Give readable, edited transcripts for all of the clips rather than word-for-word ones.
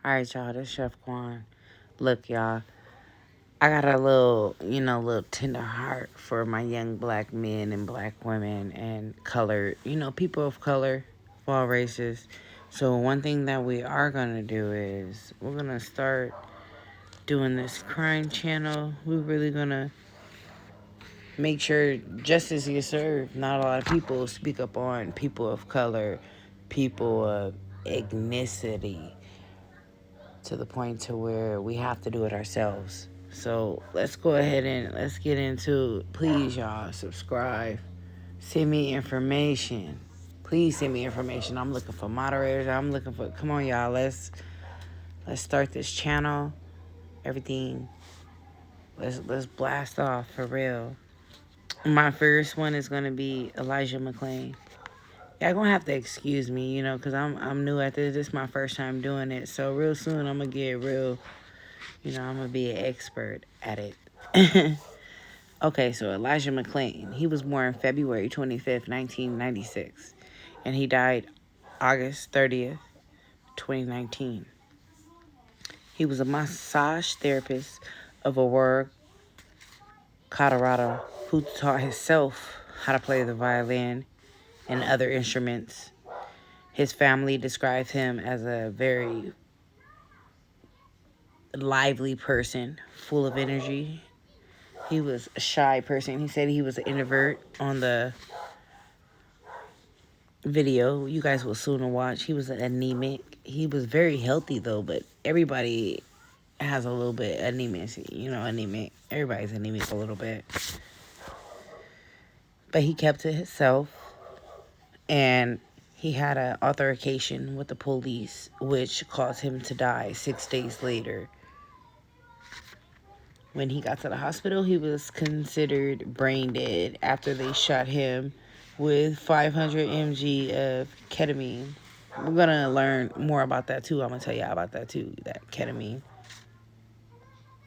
Alright, y'all, this Chef Quan. Look, y'all, I got a little, little tender heart for my young black men and black women and colored, people of color, of all races. So one thing that we are going to do is we're going to start doing this crime channel. We're really going to make sure justice gets served. Not a lot of people speak up on people of color, people of ethnicity, to the point to where we have to do it ourselves. So let's go ahead and let's get into it. Please, y'all, subscribe. Send me information. Please send me information. I'm looking for moderators. I'm looking for. Come on, y'all. Let's start this channel. Everything. Let's blast off for real. My first one is gonna be Elijah McClain. Y'all gonna have to excuse me, cause I'm new at this. This is my first time doing it. So real soon I'm gonna get real. I'm gonna be an expert at it. Okay, so Elijah McClain. He was born February 25th, 1996, and he died August 30th, 2019. He was a massage therapist of Aurora, Colorado, who taught himself how to play the violin and other instruments. His family described him as a very lively person, full of energy. He was a shy person. He said he was an introvert on the video. You guys will soon watch. He was anemic. He was very healthy, though, but everybody has a little bit anemic. Anemic. Everybody's anemic a little bit. But he kept to himself, and he had an altercation with the police, which caused him to die 6 days later. When he got to the hospital, he was considered brain dead after they shot him with 500 mg of ketamine. We're going to learn more about that, too. I'm going to tell y'all about that, too, that ketamine.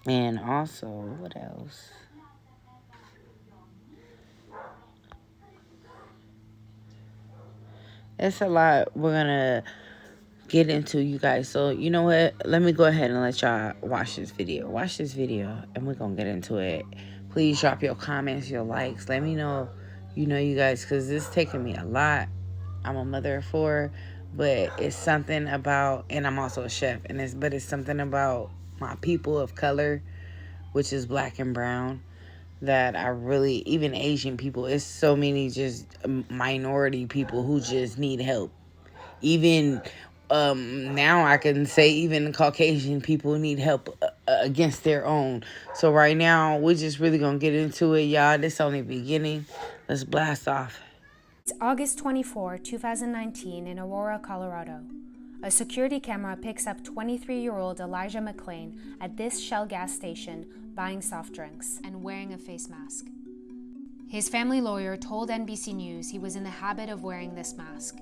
And also, what else? It's a lot we're going to get into, you guys. So, you know what? Let me go ahead and let y'all watch this video. Watch this video, and we're going to get into it. Please drop your comments, your likes. Let me know, you guys, because this is taking me a lot. I'm a mother of 4, but it's something about, and I'm also a chef, but it's something about my people of color, which is black and brown, that I really, even Asian people, it's so many just minority people who just need help. Even now I can say even Caucasian people need help against their own. So right now, we're just really going to get into it, y'all. This is only the beginning. Let's blast off. It's August 24, 2019 in Aurora, Colorado. A security camera picks up 23-year-old Elijah McClain at this Shell gas station buying soft drinks and wearing a face mask. His family lawyer told NBC News he was in the habit of wearing this mask.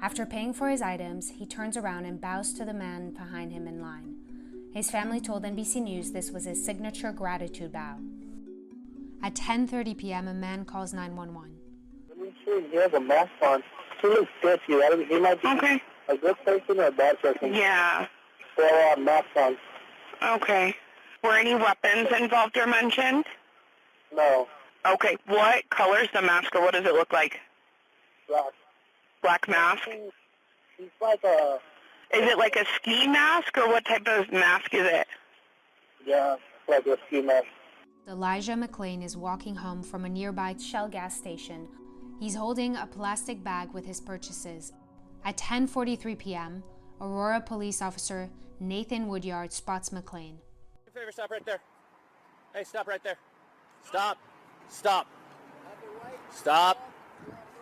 After paying for his items, he turns around and bows to the man behind him in line. His family told NBC News this was his signature gratitude bow. At 10:30 p.m., a man calls 911. Let me see. He has a mask on. He looks good to you. He might be a good person or a bad person. Yeah. Well, mask on. Okay. Were any weapons involved or mentioned? No. Okay. What color is the mask, or what does it look like? Black. Black mask? He's like a... Is it like a ski mask, or what type of mask is it? Yeah, like a ski mask. Elijah McClain is walking home from a nearby Shell gas station. He's holding a plastic bag with his purchases. At 10:43 p.m., Aurora police officer Nathan Woodyard spots McClain. Do me a favor, stop right there. Hey, stop right there. Stop. Stop. Stop.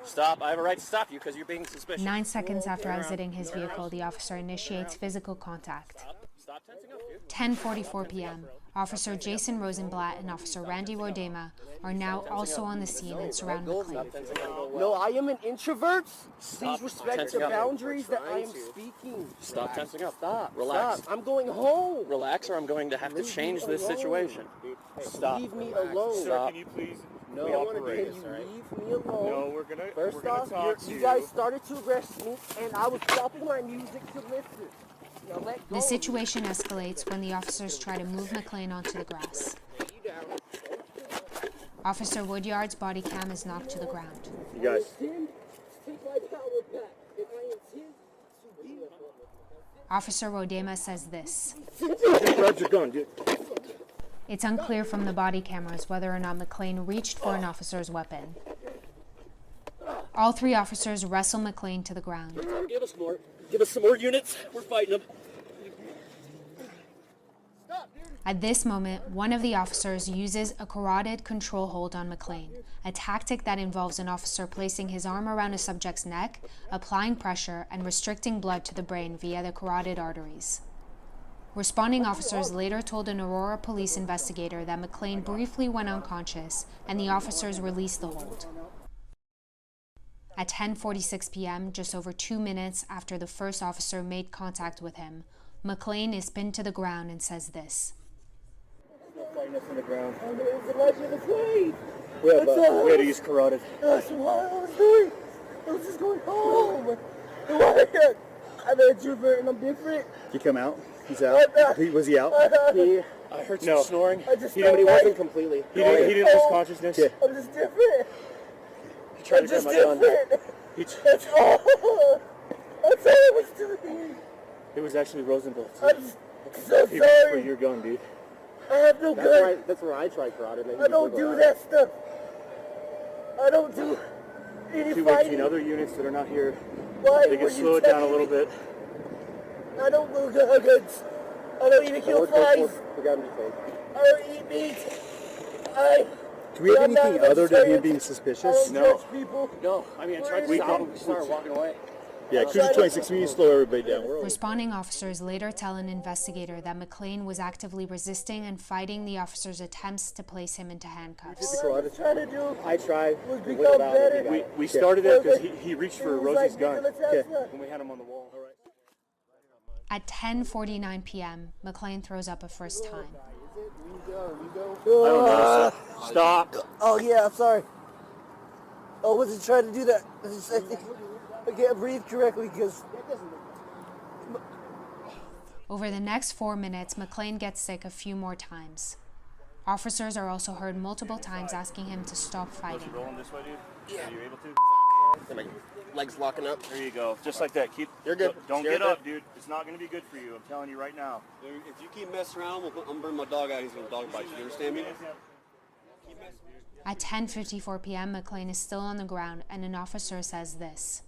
Stop. I have a right to stop you because you're being suspicious. 9 seconds after exiting his vehicle, the officer initiates physical contact. Stop tensing up, dude. 10:44 p.m., Officer Jason Rosenblatt and Officer Randy Rodema are now also on the scene and surround McClain. No, I am an introvert. Please respect the boundaries that I am speaking. Stop tensing up. Stop. Relax. Stop. I'm going home. Relax, or I'm going to have to change this situation. Stop. Leave me alone. Stop. Can you please No, cooperate? can you leave me alone? No, we're gonna First off, talk to you guys started to arrest me, and I was stopping my music to listen. The situation escalates when the officers try to move McClain onto the grass. Officer Woodyard's body cam is knocked to the ground. You guys. Officer Rodema says this. Just grab your gun, dude. It's unclear from the body cameras whether or not McClain reached for an officer's weapon. All three officers wrestle McClain to the ground. Give us more. Give us some more units. We're fighting them. At this moment, one of the officers uses a carotid control hold on McClain, a tactic that involves an officer placing his arm around a subject's neck, applying pressure, and restricting blood to the brain via the carotid arteries. Responding officers later told an Aurora police investigator that McClain briefly went unconscious and the officers released the hold. At 10:46 p.m., just over 2 minutes after the first officer made contact with him, McClain is pinned to the ground and says this. Fighting us on the ground. It's Elijah McClain. We had to use carotid. That's what I was doing. I was just going home. I'm an introvert and I'm different. Did he come out? He's out. Was he out? I heard some snoring. He wasn't completely. He didn't lose consciousness. Yeah. I'm just different. He tried to grab my gun. That's all. That's all I was doing. It was actually Rosenblatt. I'm so He sorry. for your gun, dude. I have no gun. That's where I tried carotid. I don't do that stuff. I don't do any fighting. 218 other units that are not here. Why? They can slow it down a little bit. I don't do guns. I don't even kill flies. I don't eat meat. Do we have anything other than him being suspicious? I don't judge people. No. I mean, I tried to stop him. He started walking away. Yeah, Cruiser 26, we need to slow everybody down. Responding officers later tell an investigator that McClain was actively resisting and fighting the officers' attempts to place him into handcuffs. I tried. Was become better. We started it because he reached for Rosie's gun when we had him on the wall. At 10:49 p.m., McClain throws up a first time. I don't know. Stop. Oh yeah, I'm sorry. I wasn't trying to do that. I can't breathe correctly because... Over the next 4 minutes, McClain gets sick a few more times. Officers are also heard multiple times asking him to stop fighting. Rolling this way, dude? Yeah. Are you able to? My legs locking up. There you go. Just like that. You're good. Don't get up, dude. It's not going to be good for you. I'm telling you right now. Dude, if you keep messing around, I'm going to bring my dog out. He's going to dog bite you. You understand me? At 10:54 p.m., McClain is still on the ground, and an officer says this.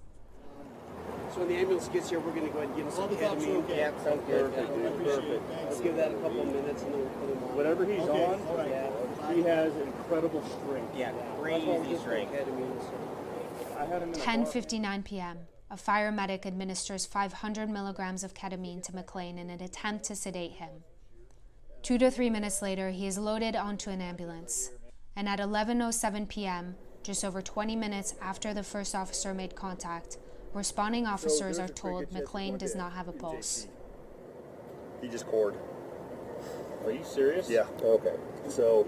So when the ambulance gets here, we're going to go ahead and give him some ketamine. Yeah, sounds good. Perfect. Let's give that a couple of minutes and then we'll put him on. Whatever he's on, he has incredible strength. Yeah, crazy strength. I had him in 10:59 p.m., a fire medic administers 500 milligrams of ketamine to McClain in an attempt to sedate him. 2 to 3 minutes later, he is loaded onto an ambulance. And at 11:07 p.m., just over 20 minutes after the first officer made contact, responding officers are told McClain does not have a pulse. He just cored. Are you serious? Yeah. Okay. So,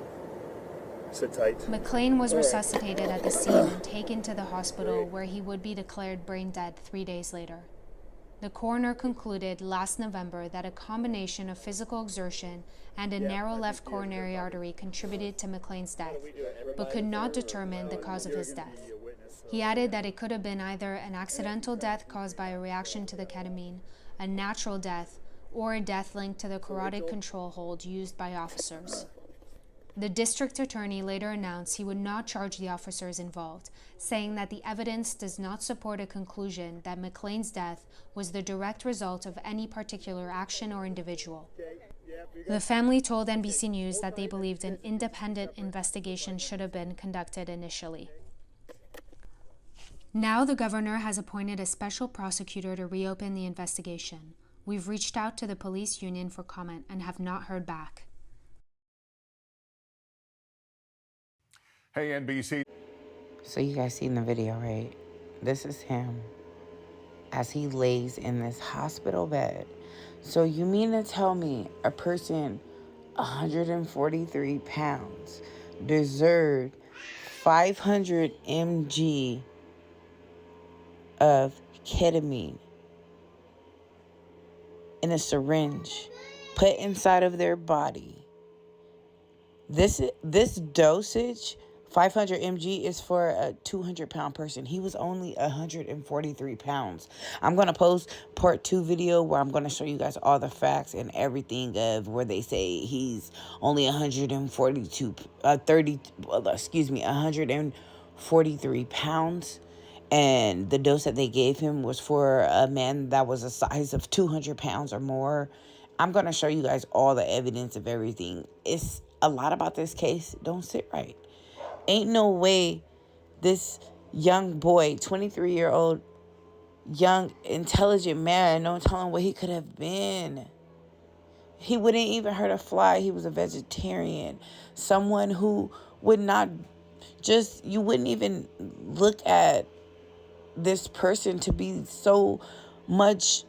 sit tight. McClain was resuscitated at the scene and taken to the hospital where he would be declared brain dead 3 days later. The coroner concluded last November that a combination of physical exertion and a narrow left coronary artery contributed to McClain's death, but could not determine the cause of his death. He added that it could have been either an accidental death caused by a reaction to the ketamine, a natural death, or a death linked to the carotid control hold used by officers. The district attorney later announced he would not charge the officers involved, saying that the evidence does not support a conclusion that McClain's death was the direct result of any particular action or individual. The family told NBC News that they believed an independent investigation should have been conducted initially. Now the governor has appointed a special prosecutor to reopen the investigation. We've reached out to the police union for comment and have not heard back. Hey, NBC. So you guys seen the video, right? This is him as he lays in this hospital bed. So you mean to tell me a person 143 pounds deserved 500 mg of ketamine in a syringe put inside of their body. This dosage, 500 mg, is for a 200-pound person. He was only 143 pounds. I'm going to post part 2 video where I'm going to show you guys all the facts and everything of where they say he's only 143 pounds. And the dose that they gave him was for a man that was a size of 200 pounds or more. I'm going to show you guys all the evidence of everything. It's a lot about this case don't sit right. Ain't no way this young boy, 23-year-old, young, intelligent man, no telling what he could have been. He wouldn't even hurt a fly. He was a vegetarian. Someone who would not just, you wouldn't even look at this person to be so much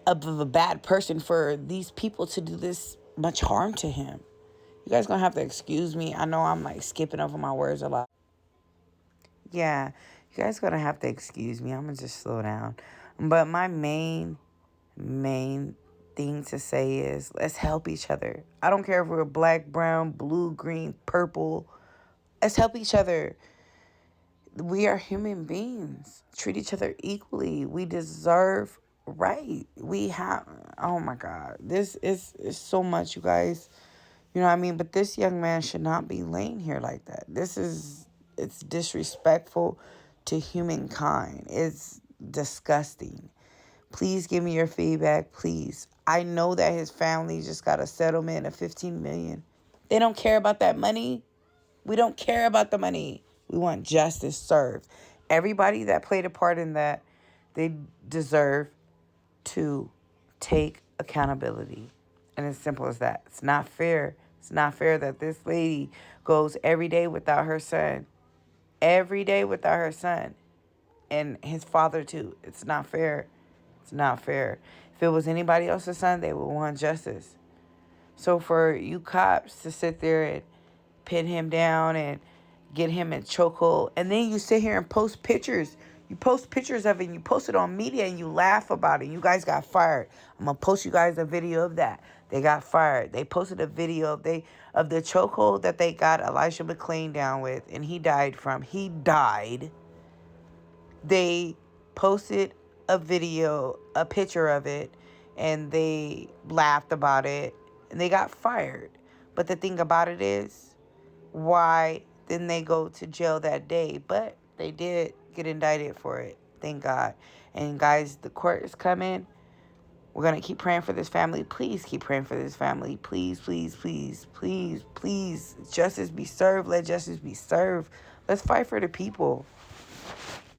of a bad person for these people to do this much harm to him. You guys gonna have to excuse me. I know I'm like skipping over my words a lot. Yeah, you guys gonna have to excuse me. I'm gonna just slow down. But my main thing to say is let's help each other. I don't care if we're black, brown, blue, green, purple. Let's help each other. We are human beings. Treat each other equally. We deserve right. We have, oh my God. This is so much, you guys. You know what I mean? But this young man should not be laying here like that. It's disrespectful to humankind. It's disgusting. Please give me your feedback, please. I know that his family just got a settlement of $15 million. They don't care about that money. We don't care about the money. We want justice served. Everybody that played a part in that, they deserve to take accountability. And it's simple as that. It's not fair. It's not fair that this lady goes every day without her son. Every day without her son. And his father too. It's not fair. It's not fair. If it was anybody else's son, they would want justice. So for you cops to sit there and pin him down and get him in chokehold, and then you sit here and post pictures. You post pictures of it and you post it on media and you laugh about it. You guys got fired. I'm going to post you guys a video of that. They got fired. They posted a video of the chokehold that they got Elijah McClain down with, and he died from. He died. They posted a video, a picture of it, and they laughed about it, and they got fired. But the thing about it is, why didn't they go to jail that day? But they did get indicted for it. Thank God. And guys, the court is coming. We're going to keep praying for this family. Please keep praying for this family. Please, please, please, please, please. Justice be served. Let justice be served. Let's fight for the people.